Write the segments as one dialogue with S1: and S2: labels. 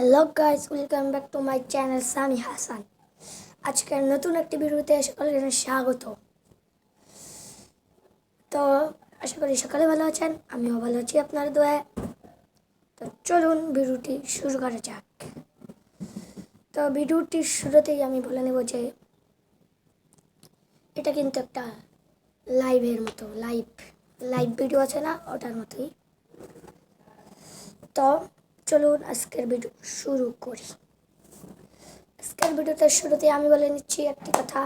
S1: Hello guys, welcome back to my channel Sami Hasan. আজকের নতুন একটি ভিডিওতে সকলকে স্বাগত। তো আশা করি সকালে ভালো আছেন, আমিও ভালো আছি আপনার দোয়ায়। তো চলুন ভিডিওটি শুরু করা যাক। তো ভিডিওটির শুরুতেই আমি বলে নেব যে এটা কিন্তু একটা লাইভের মতো, লাইভ ভিডিও আছে না, ওটার মতোই। তো চলুন আজকের ভিডিও শুরু করি। আজকের ভিডিওতে শুরুতে আমি বলে নিচ্ছি একটি কথা,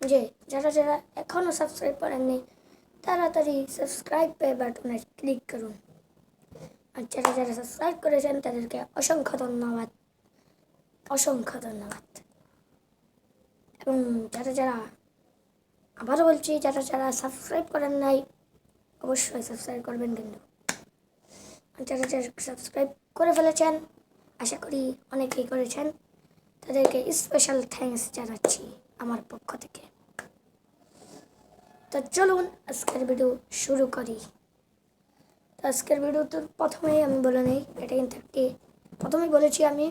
S1: যে যারা যারা এখনও সাবস্ক্রাইব করেননি তাড়াতাড়ি সাবস্ক্রাইব বাটনে ক্লিক করুন। আর যারা যারা সাবস্ক্রাইব করেছেন তাদেরকে অসংখ্য ধন্যবাদ, অসংখ্য ধন্যবাদ। এবং যারা যারা, আবারও বলছি, যারা যারা সাবস্ক্রাইব করেন নাই অবশ্যই সাবস্ক্রাইব করবেন। কিন্তু আর যারা যারা সাবস্ক্রাইব করে ফেলেছেন, আশা করি অনেকেই করেছেন, তাদেরকে স্পেশাল থ্যাঙ্কস জানাচ্ছি আমার পক্ষ থেকে। তো চলুন আজকের ভিডিও শুরু করি। তো আজকের ভিডিওতে প্রথমেই আমি বলে নিই, এটা কিন্তু প্রথমেই বলেছি আমি,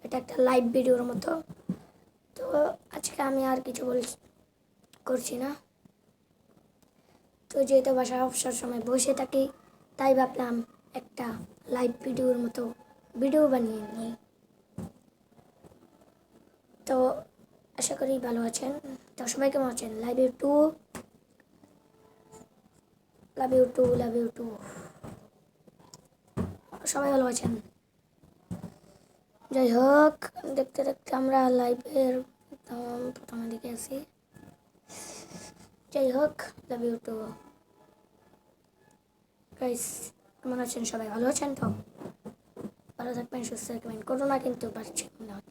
S1: এটা একটা লাইভ ভিডিওর মতো। তো আজকে আমি আর কিছু করছি না। তো যেহেতু বাসায় অবসর সময় বসে থাকি, তাই ভাবলাম একটা লাইভ ভিডিওর মতো ভিডিও বানিয়ে নিই। তো আশা করি ভালো আছেন। তো সবাই কেমন আছেন? Love you too, love you too, love you too. সবাই ভালো আছেন। যাই হোক, দেখতে দেখতে আমরা লাইভের প্রথমের দিকে আসি। যাই হোক, লাভ ইউ টু গাইস। কেমন আছেন? সবাই ভালো আছেন? তো ভালো থাকবেন, সুস্থ থাকবেন। করোনা কিন্তু বাড়ছে মনে হয়।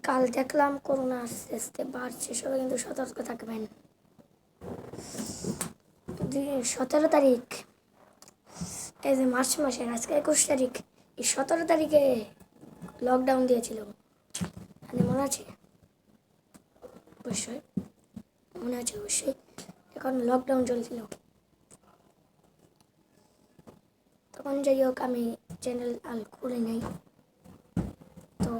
S1: কাল দেখলাম করোনা আস্তে আস্তে বাড়ছে, সবাই কিন্তু সতর্ক থাকবেন। 17 তারিখ, এই যে মার্চ মাসের আজকে 21 তারিখ, এই 17 তারিখে লকডাউন দিয়েছিল, মনে আছে? অবশ্যই মনে আছে, অবশ্যই। এখন লকডাউন চলছিল তখন। যাই হোক, আমি চ্যানেল আর খুলি নাই, তো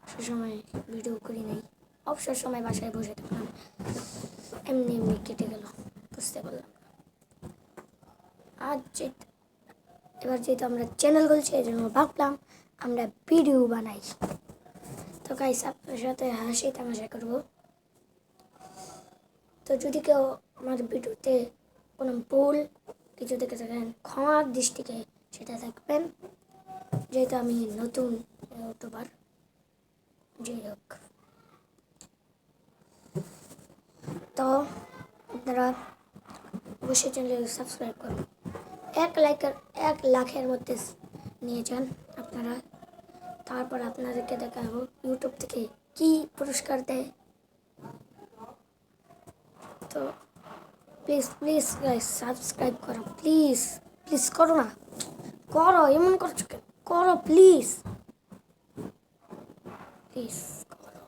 S1: সে সময় ভিডিও করি নাই। অবসর সময় বাসায় বসে থাকলাম, এমনি এমনি কেটে গেল, বুঝতে পারলাম। এবার যেহেতু আমরা চ্যানেল খুলছি, এই জন্য ভাবলাম আমরা ভিডিও বানাই। তো গাইস, আপনার সাথে হাসি তামাশা করবো। তো যদি কেউ আমার ভিডিওতে কোনো ভুল কিছু দেখে থাকেন, ক্ষমার দৃষ্টিতে সেটা দেখবেন, যেহেতু আমি নতুন ইউটিউবার। যাই হোক, তো আপনারা অবশ্যই চ্যানেলকে সাবস্ক্রাইব করুন। 1 লাখের মধ্যে নিয়ে যান আপনারা, তারপর আপনাদেরকে দেখাবো ইউটিউব থেকে কি পুরস্কার দেয়। তো প্লিজ প্লিজ গাইস, সাবস্ক্রাইব করো, প্লিজ প্লিজ। করো না, করো, এমন করছো কেন? করো প্লিজ প্লিজ করো।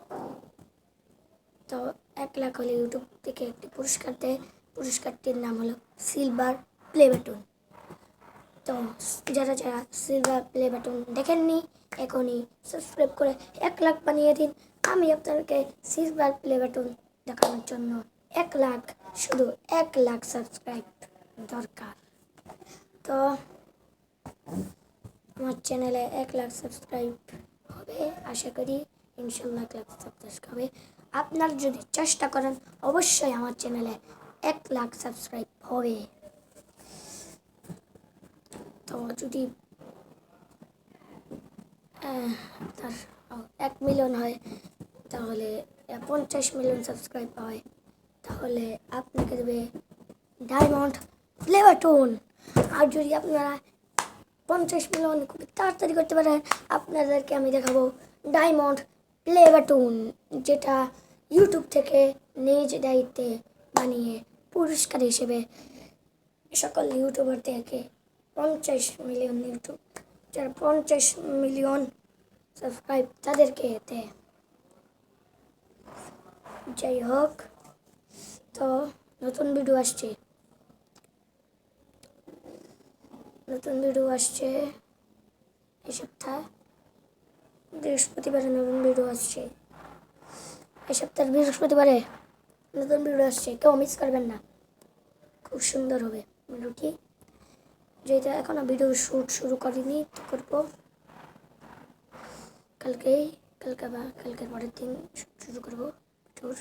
S1: তো 1 লাখ হলে ইউটিউব থেকে একটি পুরস্কার দেয়। পুরস্কারটির নাম হলো সিলভার প্লে বাটন। তো যারা যারা সিলভার প্লে বাটন দেখেননি, এখনই সাবস্ক্রাইব করে 1 লাখ বানিয়ে দিন। আমি আপনাদেরকে সিলভার প্লে বাটন দেখানোর জন্য 1 লাখ, শুধু 1 লাখ সাবস্ক্রাইব দরকার। তো আমার চ্যানেলে 1 লাখ সাবস্ক্রাইব হবে, আশা করি ইনশাল্লাহ 1 লাখ সাবস্ক্রাইব হবে। আপনারা যদি চেষ্টা করেন, অবশ্যই আমার চ্যানেলে 1 লাখ সাবস্ক্রাইব হবে। তো যদি তার 1 মিলিয়ন হয়, তাহলে 50 মিলিয়ন সাবস্ক্রাইব হয়, তাহলে আপনাকে দেবে ডায়মন্ড প্লে বাটন। আর যদি আপনারা 50 মিলিয়ন খুব তাড়াতাড়ি করতে পারেন, আপনাদেরকে আমি দেখাবো ডায়মন্ড প্লে বাটন, যেটা ইউটিউব থেকে নিজ দায়িত্বে বানিয়ে পুরস্কার হিসেবে সকল ইউটিউবারদেরকে 50 মিলিয়ন ইউটিউব, যারা 50 মিলিয়ন সাবস্ক্রাইব তাদেরকে দেয়। যাই হোক, তো নতুন ভিডিও আসছে, এই সপ্তাহে বৃহস্পতিবারে নতুন ভিডিও আসছে। এই সপ্তাহের বৃহস্পতিবারে নতুন ভিডিও আসছে, কেউ মিস করবেন না। খুব সুন্দর হবে ভিডিওটি। যেটা এখনও ভিডিও শ্যুট শুরু করিনি, করবো কালকের পরের দিন শ্যুট শুরু করবো ভিডিওর।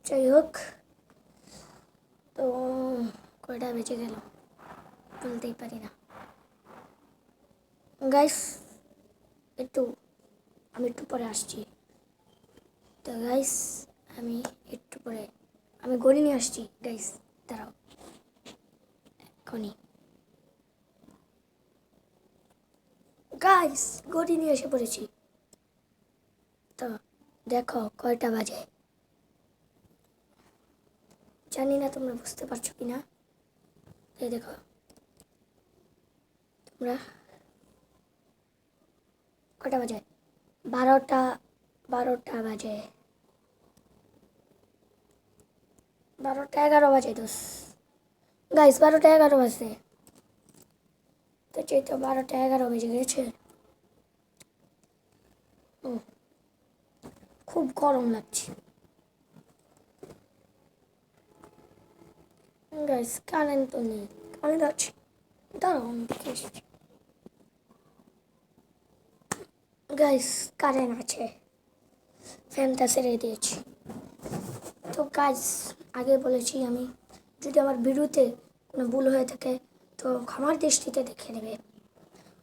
S1: যাই হোক, তো কয়টা বেঁচে গেল বলতেই পারি না গাইস। আমি একটু পরে আসছি। তো গাইস আমি একটু পরে গড়ি নিয়ে আসছি গাইস, দাঁড়াও এখনই। গাইস গড়ি নিয়ে এসে পড়েছি। তো দেখো কয়টা বাজে, জানি না তোমরা বুঝতে পারছো কি না। এই দেখো তোমরা, কয়টা বাজে? 12টা বাজে, 12টা 11 বাজে দোষ গাইস, 12টা 11 বাজে। তো যেই তো 12টা 11 বেজে গেছে। খুব গরম লাগছে গাইস, কারেন্ট তো নেই। কারেন্ট আছে, দাঁড়াও আমি দেখে এসেছি। গাইস কারেন্ট আছে, ফ্যানটা ছেড়ে দিয়েছি। তো গাইস আগে বলেছি আমি, যদি আমার ভিডিওতে কোনো ভুল হয়ে থাকে তো ক্ষমার দৃষ্টিতে দেখে নেবে,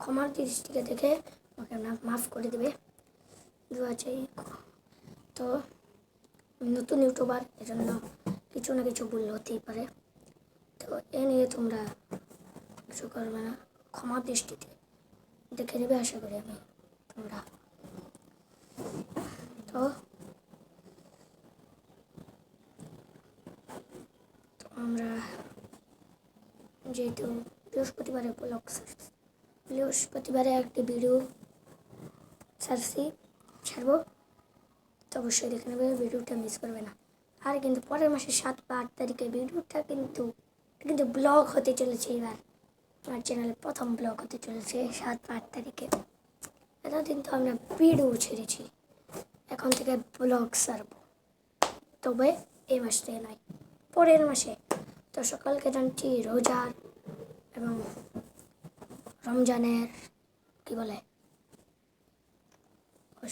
S1: ক্ষমার দৃষ্টিতে দেখে আমাকে মাফ করে দেবে, দোয়া চাই। তো নতুন ইউটিউবার, এজন্য কিছু না কিছু ভুল হতেই পারে। তো এ নিয়ে তোমরা কিছু করবে না, ক্ষমার দৃষ্টিতে দেখে নেবে আশা করি আমি তোমরা। তো আমরা যেহেতু বৃহস্পতিবারে বৃহস্পতিবারে একটি ভিডিও ছাড়বো, তো অবশ্যই দেখে নেবে, ভিডিওটা মিস করবে না। আর কিন্তু পরের মাসে 7 বা 8 তারিখে ভিডিওটা কিন্তু ব্লগ হতে চলেছে। এবার আমার চ্যানেলে প্রথম ব্লগ হতে চলেছে 7 বা 8 তারিখে। এতদিন তো আমরা ভিডিও ছেড়েছি, এখন থেকে ব্লগ ছাড়বো, তবে এই মাসে নয়, পরের মাসে। তো সকালকে জানছি রোজার এবং রমজানের কি বলে,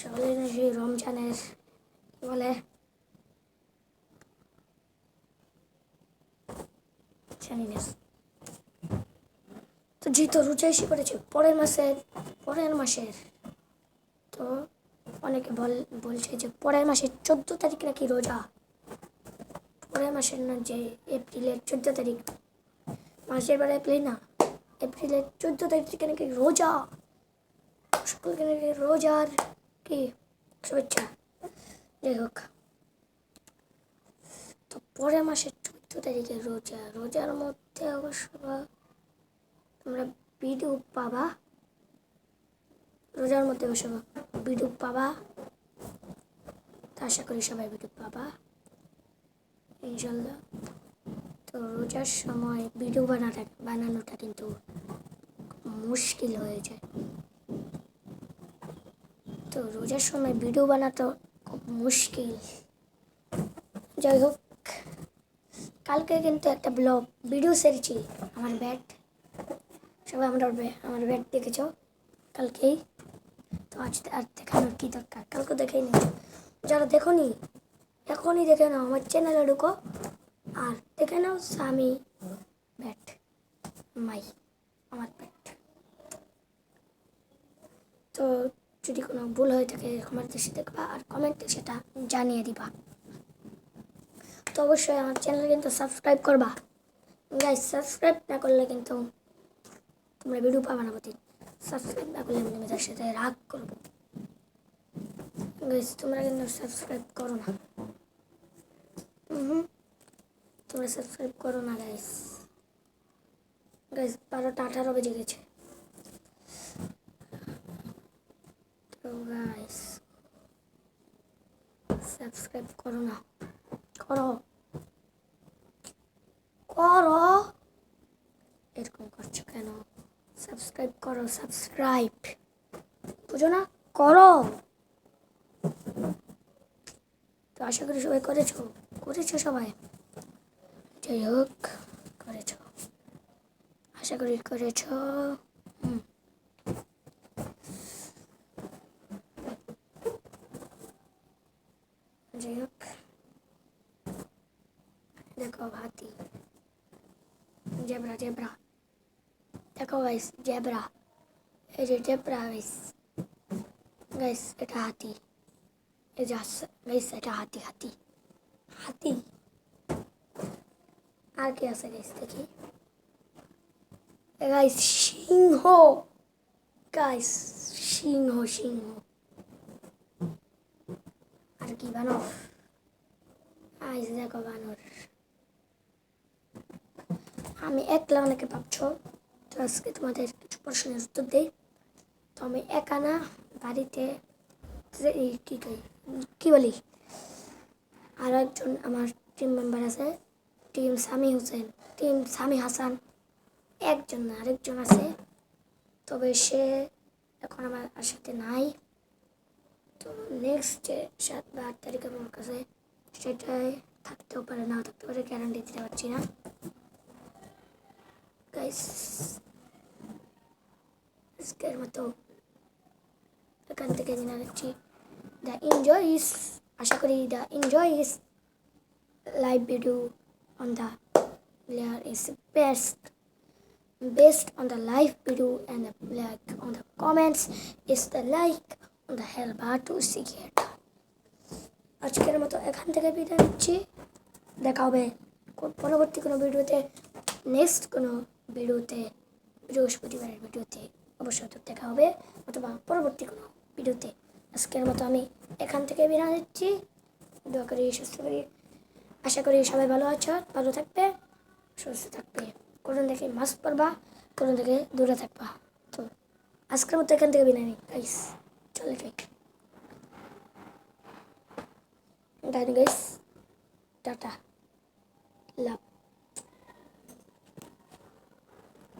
S1: সকালে জানছি রমজানের কি বলে জানি না। তো যেহেতু রোজা এসে পড়েছে পরের মাসের, তো অনেকে বলছে যে পরের মাসের 14 তারিখ নাকি রোজা। পরের মাসের না, যে এপ্রিলের 14 তারিখ, মাসের বেলা এপ্রিল না, এপ্রিলের 14 তারিখ থেকে নাকি রোজা। সকলকে নাকি রোজার কি শুভেচ্ছা। যাই হোক, তো পরের মাসের 14 তারিখে রোজার মধ্যে অবশ্য তোমরা ভিডিও পাবা, রোজার মধ্যে অবশ্য ভিডিও পাবা। তো আশা করি সবাই ভিডিও পাবা ইনশাল্লাহ। তো রোজার সময় ভিডিও বানানোটা কিন্তু মুশকিল হয়ে যায়। তো রোজার সময় ভিডিও বানাতে খুব মুশকিল। যাই হোক, কালকে কিন্তু একটা ভিডিও ছেড়েছি আমার ব্যাট, সবাই আমার ব্যাট দেখেছ কালকেই। তো আজ আর দেখানোর কী দরকার, কালকে দেখেই নি। যারা দেখোনি এখনই দেখে নাও, আমার চ্যানেলে ঢুকো আর দেখে নাও স্বামী ব্যাট আমার ব্যাট। তো যদি কোনো ভুল হয়ে থাকে আমার দেশে দেখবা আর কমেন্টে সেটা জানিয়ে দিবা। তো অবশ্যই আমার চ্যানেল কিন্তু সাবস্ক্রাইব করবা গাইস, সাবস্ক্রাইব না করলে কিন্তু তোমরা ভিডিও পাবা না। সাবস্ক্রাইব না করলে আমি তার সাথে রাগ করবো গাইস। তোমরা কিন্তু সাবস্ক্রাইব করো না, তোমরা সাবস্ক্রাইব করো না গাইস। 12টা 18 বেজে গেছে। তো গাইস সাবস্ক্রাইব করো না, করো করো, এরকম করছো কেন? সাবস্ক্রাইব করো, সাবস্ক্রাইব, বুঝো না, করো। তো আশা করি সবাই করেছো সবাই, যাই হোক করেছো, আশা করি করেছো। যাই হোক, দেখো হাতি, জেব্রা জেব্রা, দেখো গাইস জেব্রা, এই যে জেব্রা গাইস, গাইস এটা হাতি, এই যে গাইস এটা হাতি, হাতি হাতি। আর কি আছে গাইস দেখি, গাইস সিংহ, গাইস সিংহ সিংহ। আর কি বানর, গাইস দেখো বানর। আমি একলা অনেকে ভাবছো, তো আজকে তোমাদের কিছু প্রশ্নের উত্তর দেই। তো আমি একা না, বাড়িতে কি বলি, আরও একজন আমার টিম মেম্বার আছে, টিম সামি হোসেন, টিম সামি হাসান, একজন না আরেকজন আছে, তবে সে এখন আমার সাথে নাই। তো নেক্সট যে 7 বা 8 তারিখ আমার কাছে, সেটাই থাকতেও পারে নাও থাকতে পারে, গ্যারান্টি দিতে পারছি না গাইস। আজকের মতো এখান থেকে জেনে রাখছি, দ্য এনজয় ইস, আশা করি the enjoy is live video on the layer is based on the live video, and the like on the comments is the like on the hell bar to see it. আজকের মতো এখান থেকে বিদায় নিচ্ছি, দেখা হবে পরবর্তী কোনো ভিডিওতে, নেক্সট কোনো ভিডিওতে, বৃহস্পতিবারের ভিডিওতে অবশ্যই তো দেখা হবে, অথবা পরবর্তী কোনো ভিডিওতে। আজকের মতো আমি এখান থেকে বিদায় নিচ্ছি, দোয়া করি সুস্থ করি, আশা করি সবাই ভালো আছো, ভালো থাকবে, সুস্থ থাকবে, কোরআন থেকে মাস্ক পরবা, কোরআন থেকে দূরে থাকবা। তো আজকের মতো এখান থেকে বিদায় নিই গাইস, চলে যাই, গাইস টাটা, লাভ।